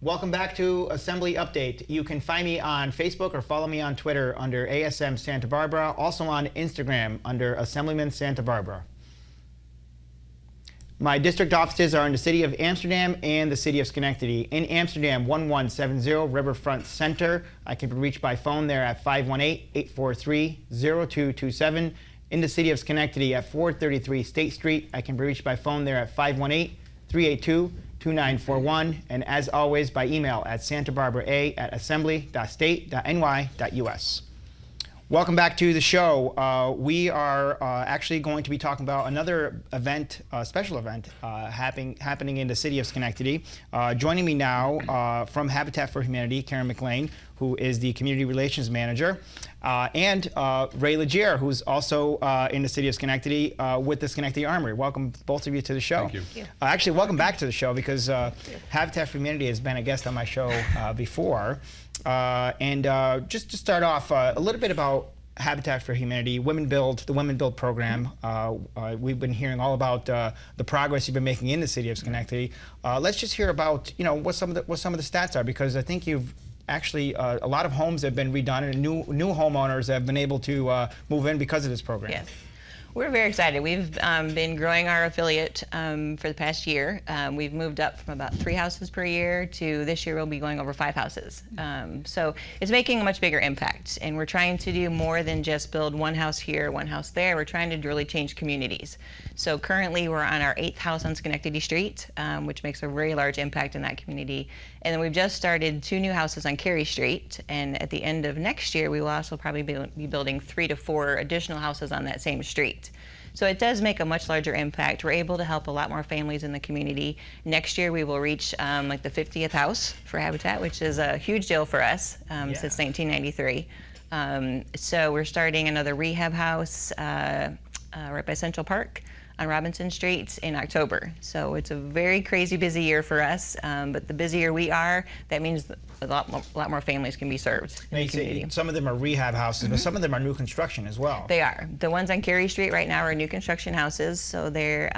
Welcome back to Assembly Update. You can find me on Facebook or follow me on Twitter under ASM Santa Barbara, also on Instagram under Assemblyman Santabarbara. My district offices are in the city of Amsterdam and the city of Schenectady. In Amsterdam, 1170 Riverfront Center. I can be reached by phone there at 518-843-0227. In the city of Schenectady at 433 State Street. I can be reached by phone there at 518-382-2941. And as always, by email at santabarbara@assembly.state.ny.us. Welcome back to the show. We are actually going to be talking about another event, special event, happening in the city of Schenectady. Joining me now from Habitat for Humanity, Karen McLean, who is the Community Relations Manager, and Ray Legier, who's also in the city of Schenectady with the Schenectady Armory. Welcome, both of you, to the show. Thank you. Actually, welcome back to the show, because Habitat for Humanity has been a guest on my show before. Just to start off, a little bit about Habitat for Humanity, the Women Build program. We've been hearing all about the progress you've been making in the city of Schenectady. Let's just hear about what some of the stats are, because I think you've actually a lot of homes have been redone, and new homeowners have been able to move in because of this program. Yes. We're very excited. We've been growing our affiliate for the past year. We've moved up from about 3 houses per year to this year we'll be going over 5 houses. So it's making a much bigger impact, and we're trying to do more than just build one house here, one house there. We're trying to really change communities. So currently we're on our 8th house on Schenectady Street, which makes a very large impact in that community. And then we've just started 2 new houses on Cary Street, and at the end of next year we will also probably be building 3 to 4 additional houses on that same street. So it does make a much larger impact. We're able to help a lot more families in the community. Next year we will reach like the 50th house for Habitat, which is a huge deal for us since 1993. So we're starting another rehab house right by Central Park on Robinson Street in October. So it's a very crazy busy year for us, but the busier we are, that means a lot more families can be served in the community. Some of them are rehab houses, but some of them are new construction as well. They are. The ones on Cary Street right now are new construction houses, so they're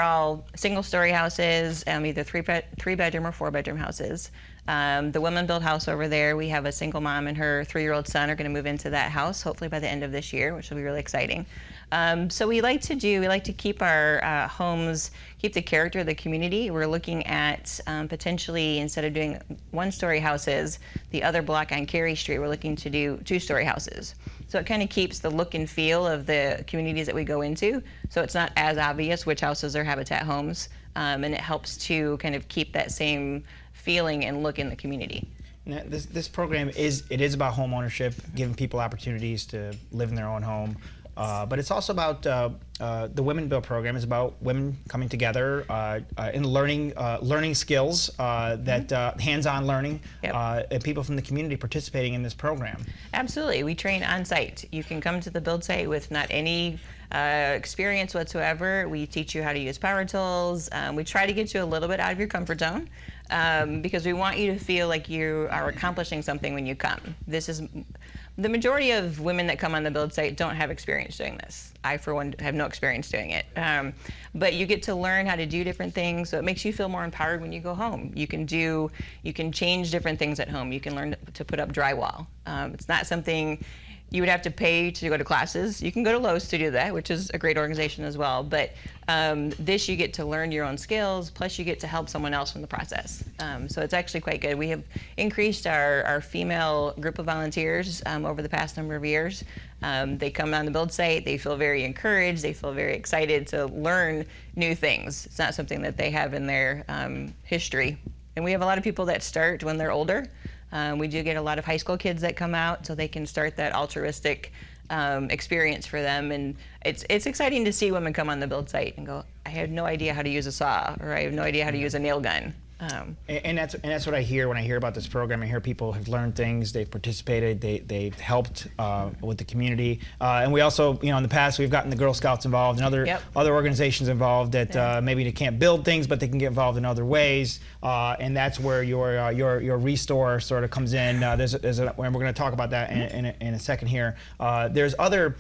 all single-story houses, either 3-bedroom or 4-bedroom houses. The Women Build house over there, we have a single mom and her 3-year-old son are going to move into that house, hopefully by the end of this year, which will be really exciting. So we like to keep our homes, keep the character of the community. We're looking at potentially, instead of doing 1-story houses, the other block on Cary Street, we're looking to do 2-story houses. So it kind of keeps the look and feel of the communities that we go into, so it's not as obvious which houses are Habitat homes, and it helps to kind of keep that same feeling and look in the community. Now, this program is about home ownership, giving people opportunities to live in their own home. But it's also about the Women Build program is about women coming together and learning skills, that hands-on learning, and people from the community participating in this program. Absolutely. We train on site. You can come to the build site with not any experience whatsoever. We teach you how to use power tools. We try to get you a little bit out of your comfort zone, because we want you to feel like you are accomplishing something when you come. The majority of women that come on the build site don't have experience doing this. I, for one, have no experience doing it. But you get to learn how to do different things, so it makes you feel more empowered when you go home. You can change different things at home. You can learn to put up drywall. It's not something you would have to pay to go to classes. You can go to Lowe's to do that, which is a great organization as well. But this, you get to learn your own skills, plus you get to help someone else in the process. So it's actually quite good. We have increased our female group of volunteers over the past number of years. They come on the build site, they feel very encouraged, they feel very excited to learn new things. It's not something that they have in their history. And we have a lot of people that start when they're older. We do get a lot of high school kids that come out so they can start that altruistic experience for them. And it's exciting to see women come on the build site and go, I had no idea how to use a saw, or I have no idea how to use a nail gun. And that's what I hear when I hear about this program. I hear people have learned things, they've participated, they've helped with the community, and we also, in the past, we've gotten the Girl Scouts involved and other organizations involved that maybe they can't build things, but they can get involved in other ways, and that's where your Restore sort of comes in. And we're going to talk about that in a second here. There's other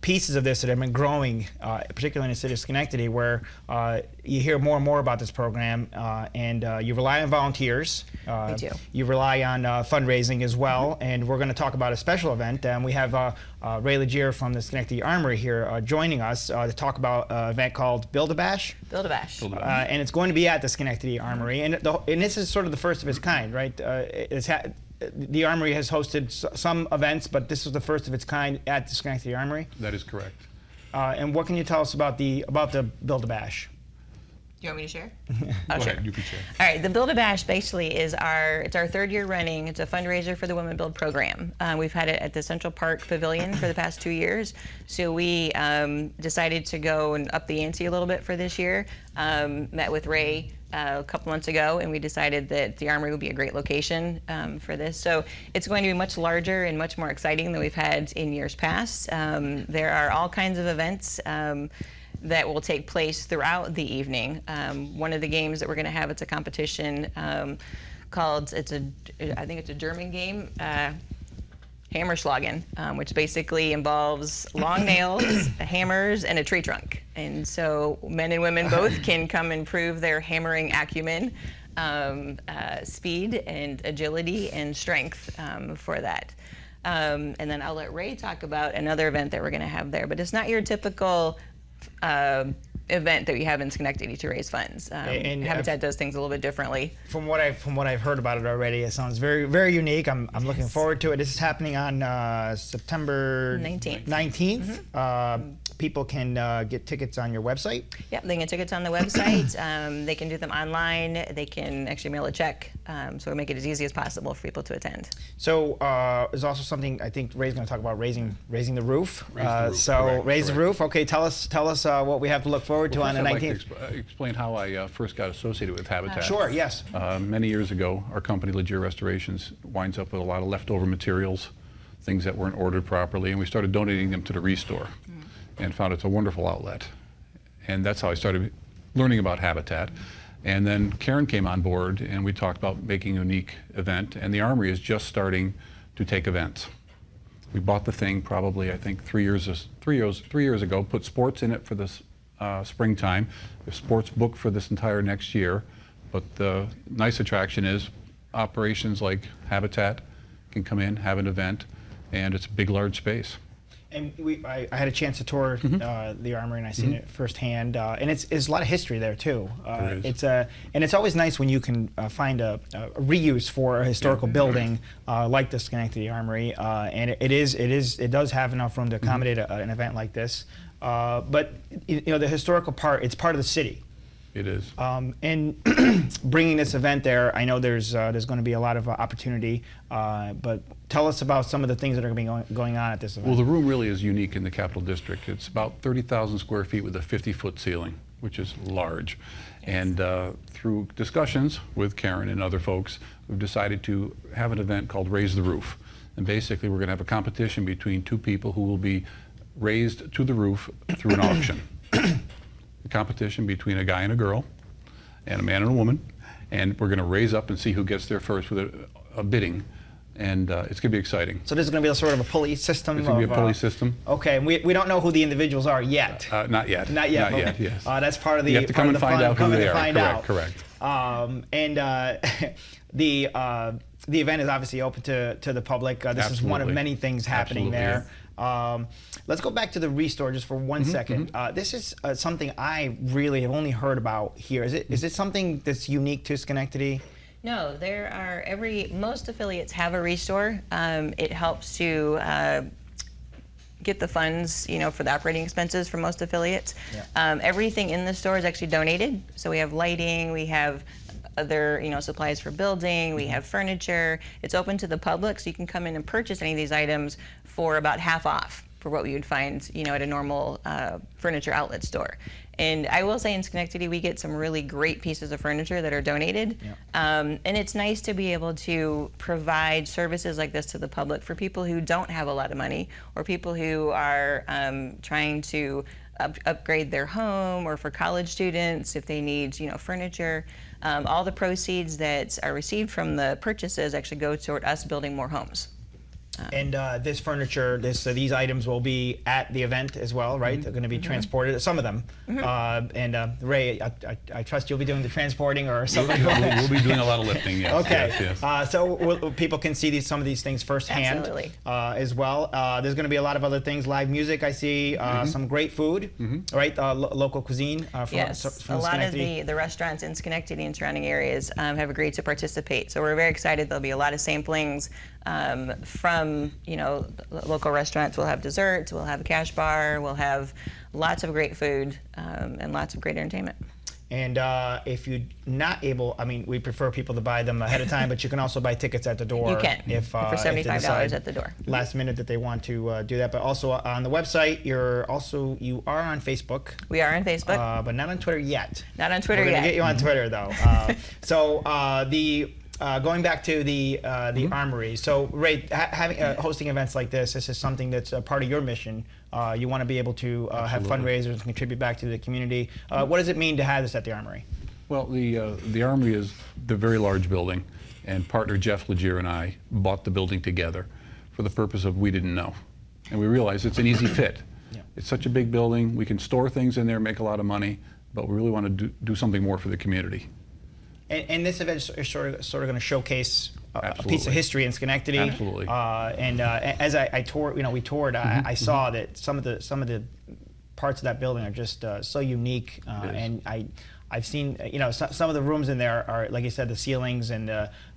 pieces of this that have been growing, particularly in the city of Schenectady, where you hear more and more about this program, and you rely on volunteers. We do. You rely on fundraising as well, and we're going to talk about a special event. And we have Ray Legier from the Schenectady Armory here joining us to talk about an event called Build-A-Bash. Build-A-Bash. And it's going to be at the Schenectady Armory, and this is sort of the first of its kind, right? The Armory has hosted some events, but this was the first of its kind at the Schenectady Armory. That is correct. And what can you tell us about the Build-A-Bash? Do you want me to share? Go ahead, you can share. All right, the Build-A-Bash basically is it's our third year running. It's a fundraiser for the Women Build program. We've had it at the Central Park Pavilion for the past 2 years. So we decided to go and up the ante a little bit for this year. Met with Ray a couple months ago, and we decided that the Armory would be a great location for this. So it's going to be much larger and much more exciting than we've had in years past. There are all kinds of events that will take place throughout the evening. One of the games that we're going to have, it's a competition called, I think it's a German game, Hammerschlagen, which basically involves long nails, hammers, and a tree trunk. And so men and women both can come and prove their hammering acumen, speed and agility and strength for that. And then I'll let Ray talk about another event that we're going to have there, but it's not your typical event that we have in Schenectady to raise funds. And Habitat does things a little bit differently. From what I've heard about it already, it sounds very, very unique. I'm looking forward to it. This is happening on September 19th. People can get tickets on your website. Yep, they can get tickets on the website. They can do them online. They can actually mail a check. So we make it as easy as possible for people to attend. So there's also something I think Ray's going to talk about, raising the roof. Correct, raise the roof. Okay, tell us what we have to look forward to on the 19th. I'd like to explain how I first got associated with Habitat. Sure. Yes. Many years ago, our company, Legier Restorations, winds up with a lot of leftover materials, things that weren't ordered properly, and we started donating them to the Restore, and found it's a wonderful outlet. And that's how I started learning about Habitat. And then Karen came on board, and we talked about making a unique event, and the Armory is just starting to take events. We bought the thing probably, I think, 3 years ago, put sports in it for this springtime, the sports book for this entire next year. But the nice attraction is operations like Habitat can come in, have an event, and it's a big, large space. And I had a chance to tour the Armory, and I seen it firsthand. And it's a lot of history there too. There is. And it's always nice when you can find a reuse for a historical building like the Schenectady Armory. And it does have enough room to accommodate an event like this. But the historical part, it's part of the city. It is. And bringing this event there, I know there's going to be a lot of opportunity. But tell us about some of the things that are going to be going on at this event. Well, the room really is unique in the Capital District. It's about 30,000 square feet with a 50-foot ceiling, which is large. And through discussions with Karen and other folks, we've decided to have an event called Raise the Roof. And basically, we're going to have a competition between two people who will be raised to the roof through an auction. A competition between a guy and a girl, and a man and a woman, and we're going to raise up and see who gets there first with a bidding, and it's going to be exciting. So this is going to be a sort of a pulley system? It's going to be a pulley system. Okay, and we don't know who the individuals are yet. Not yet. Not yet. Not Okay. yet. Yes. That's part of the. You have to come and find out who they are. Correct. And the event is obviously open to the public. This is one of many things happening there. Let's go back to the Restore just for one second. This is something I really have only heard about here. Is it something that's unique to Schenectady? No, there are most affiliates have a Restore. It helps to get the funds, for the operating expenses for most affiliates. Yeah. Everything in the store is actually donated. So we have lighting, we have other, supplies for building, we have furniture. It's open to the public, so you can come in and purchase any of these items for about half off for what we would find, at a normal furniture outlet store. And I will say in Schenectady, we get some really great pieces of furniture that are donated. Yeah. And it's nice to be able to provide services like this to the public for people who don't have a lot of money, or people who are trying to upgrade their home, or for college students if they need, furniture. All the proceeds that are received from the purchases actually go toward us building more homes. And this furniture, these items will be at the event as well, right? They're going to be transported, some of them. Ray, I trust you'll be doing the transporting, or somebody. We'll be doing a lot of lifting, yes. Okay. Yes. So people can see some of these things firsthand. Absolutely. As well. There's going to be a lot of other things, live music, I see, some great food, right? Local cuisine. From Yes, a lot of the restaurants in Schenectady and surrounding areas have agreed to participate. So we're very excited. There'll be a lot of samplings from, local restaurants. We'll have desserts, we'll have a cash bar, we'll have lots of great food and lots of great entertainment. And if you're not able, I mean, we prefer people to buy them ahead of time, but you can also buy tickets at the door. You can, for $75 at the door. Last minute that they want to do that. But also on the website, you are on Facebook. We are on Facebook. But not on Twitter yet. Not on Twitter We're yet. We're going to get you on Twitter, though. Going back to the Armory. So, Ray, hosting events like this is something that's a part of your mission. You want to be able to have fundraisers and contribute back to the community. What does it mean to have this at the Armory? Well, the Armory is the very large building, and partner Jeff Legier and I bought the building together for the purpose of we didn't know. And we realized it's an easy fit. Yeah. It's such a big building. We can store things in there, make a lot of money, but we really want to do something more for the community. And this event is sort of going to showcase a piece of history in Schenectady. Absolutely. As I toured, we toured. I saw that some of the parts of that building are just so unique. And I've seen, some of the rooms in there are, like you said, the ceilings and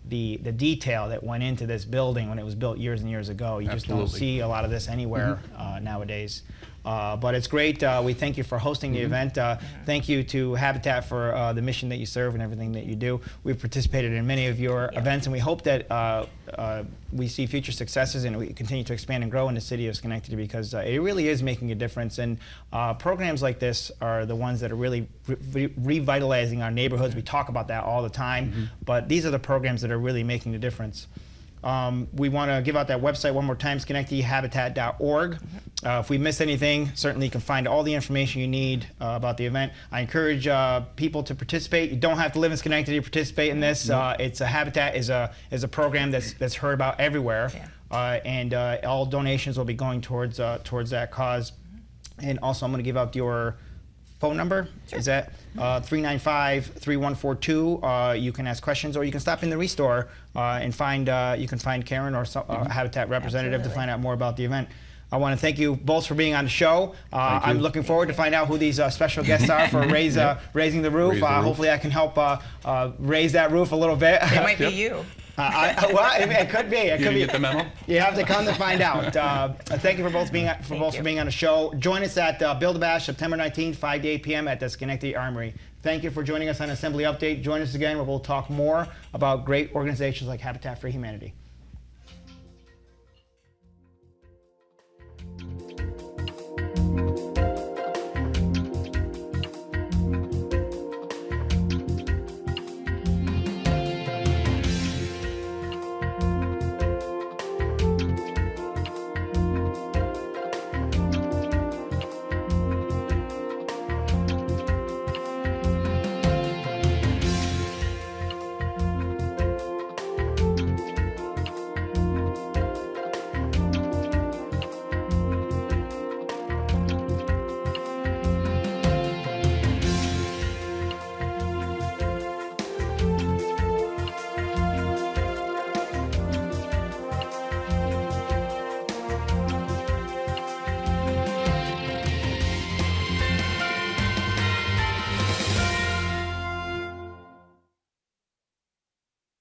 the detail that went into this building when it was built years and years ago. You just don't see a lot of this anywhere nowadays. But it's great. We thank you for hosting the event. Thank you to Habitat for the mission that you serve and everything that you do. We've participated in many of your events, and we hope that we see future successes and we continue to expand and grow in the city of Schenectady, because it really is making a difference. And programs like this are the ones that are really revitalizing our neighborhoods. We talk about that all the time, but these are the programs that are really making the difference. We want to give out that website one more time, SchenectadyHabitat.org. If we miss anything, certainly you can find all the information you need about the event. I encourage people to participate. You don't have to live in Schenectady to participate in this. It's a Habitat is a program that's heard about everywhere, and all donations will be going towards that cause. And also, I'm going to give out your phone number. Is that 395-3142. You can ask questions, or you can stop in the Restore and you can find Karen or Habitat representative to find out more about the event. I want to thank you both for being on the show. I'm looking forward to find out who these special guests are for raising the roof. Hopefully I can help raise that roof a little bit. It might be you. Well, it could be. It could be. Get the memo? You have to come to find out. Thank you for both being on the show. Join us at Build a Bash, September 19th, 5 to 8 p.m. at the Schenectady Armory. Thank you for joining us on Assembly Update. Join us again where we'll talk more about great organizations like Habitat for Humanity.